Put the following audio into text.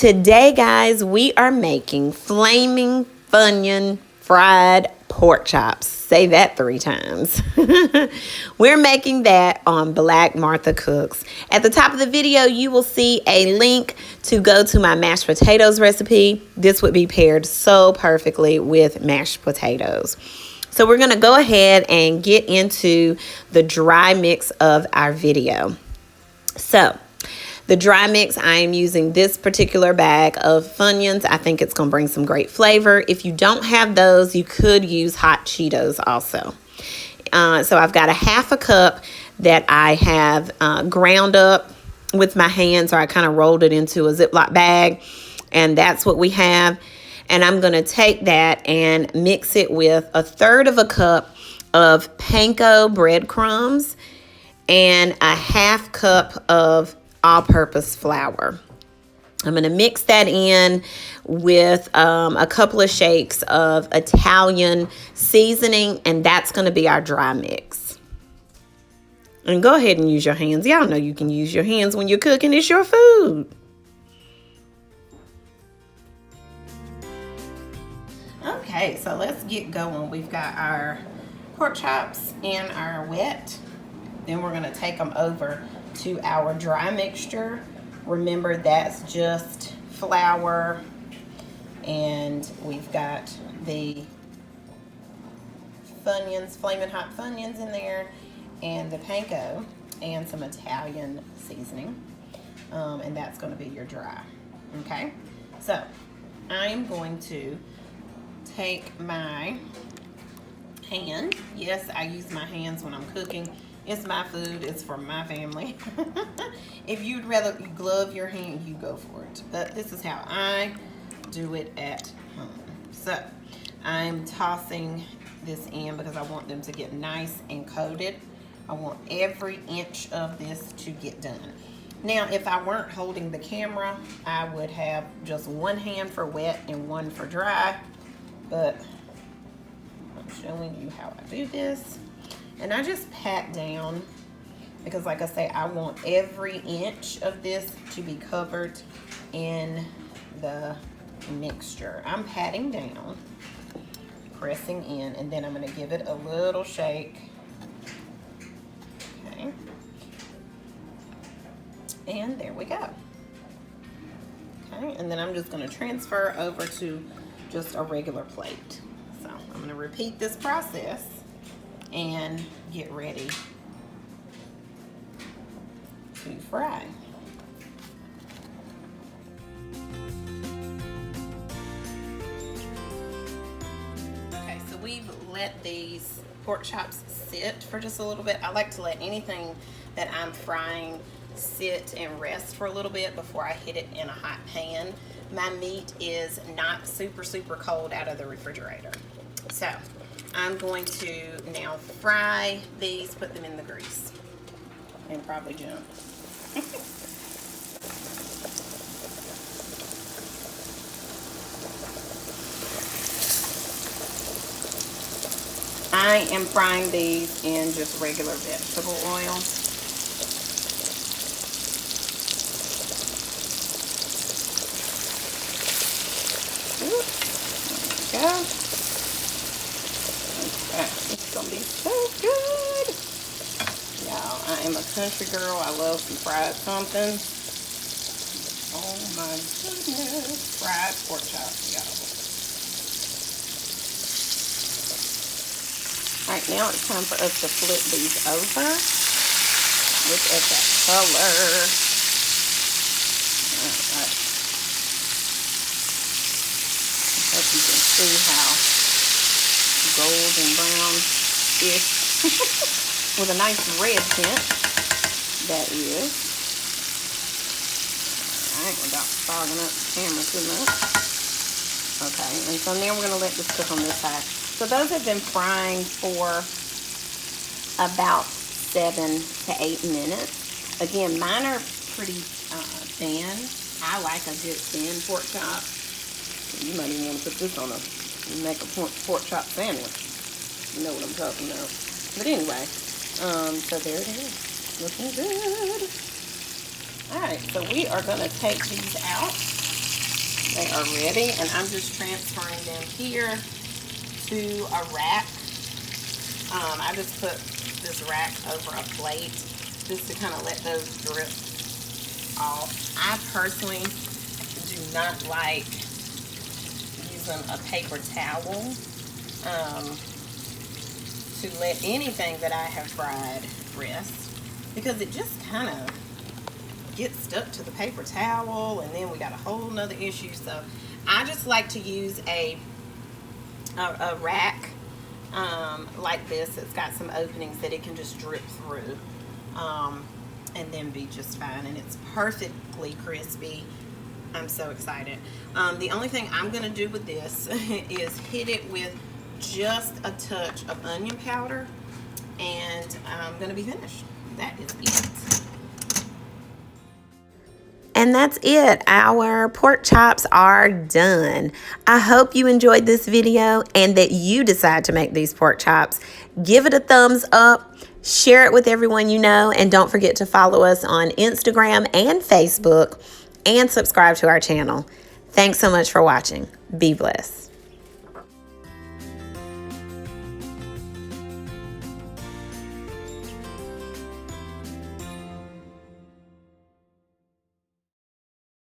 Today, guys, we are making flaming Funyun fried pork chops. Say that 3 times. We're making that on Black Martha Cooks. At the top of the video, you will see a link to go to my mashed potatoes recipe. This would be paired so perfectly with mashed potatoes. So we're going to go ahead and get into the dry mix of our video. So the dry mix, I am using this particular bag of Funyuns. I think it's going to bring some great flavor. If you don't have those, you could use hot Cheetos also. So I've got a half a cup that I have ground up with my hands, or I kind of rolled it into a Ziploc bag, and that's what we have. And I'm going to take that and mix it with 1/3 of a cup of panko breadcrumbs and a half cup of all-purpose flour. I'm going to mix that in with a couple of shakes of Italian seasoning, and that's going to be our dry mix. And go ahead and use your hands. Y'all know you can use your hands when you're cooking. It's your food. Okay, so let's get going. We've got our pork chops in our wet. Then we're going to take them over to our dry mixture. Remember, that's just flour, and we've got the Funyuns, Flamin' Hot Funyuns in there, and the panko, and some Italian seasoning, and that's going to be your dry. Okay, so I'm going to take my hand. Yes, I use my hands when I'm cooking. It's my food. It's for my family. If you'd rather glove your hand, you go for it. But this is how I do it at home. So I'm tossing this in because I want them to get nice and coated. I want every inch of this to get done. Now, if I weren't holding the camera, I would have just one hand for wet and one for dry. But I'm showing you how I do this. And I just pat down because, like I say, I want every inch of this to be covered in the mixture. I'm patting down, pressing in, and then I'm going to give it a little shake. Okay. And there we go. Okay, and then I'm just going to transfer over to just a regular plate. So I'm going to repeat this process and get ready to fry. Okay, so we've let these pork chops sit for just a little bit. I like to let anything that I'm frying sit and rest for a little bit before I hit it in a hot pan. My meat is not super cold out of the refrigerator. So I'm going to now fry these, put them in the grease, and probably jump. I am frying these in just regular vegetable oil. There we go. It's gonna be so good. Y'all, I am a country girl. I love some fried something. Oh my goodness. Fried pork chops, y'all. Alright, now it's time for us to flip these over. Look at that color. Alright. I hope you can see how golden brown-ish with a nice red tint. That is. Alright, without fogging up the camera too much. Okay, and so now we're going to let this cook on this side. So those have been frying for about 7 to 8 minutes. Again, mine are pretty thin. I like a good thin pork chop. You might even want to put this on make a pork chop sandwich. You know what I'm talking about. But anyway, so there it is. Looking good. Alright, so we are going to take these out. They are ready, and I'm just transferring them here to a rack. I just put this rack over a plate just to kind of let those drip off. I personally do not like using a paper towel to let anything that I have fried rest, because it just kind of gets stuck to the paper towel, and then we got a whole nother issue. So I just like to use a rack like this. It's got some openings that it can just drip through and then be just fine, and it's perfectly crispy. I'm so excited. The only thing I'm going to do with this is hit it with just a touch of onion powder, and I'm going to be finished. That is it. And that's it. Our pork chops are done. I hope you enjoyed this video and that you decide to make these pork chops. Give it a thumbs up, share it with everyone you know, and don't forget to follow us on Instagram and Facebook, and subscribe to our channel. Thanks so much for watching. Be blessed.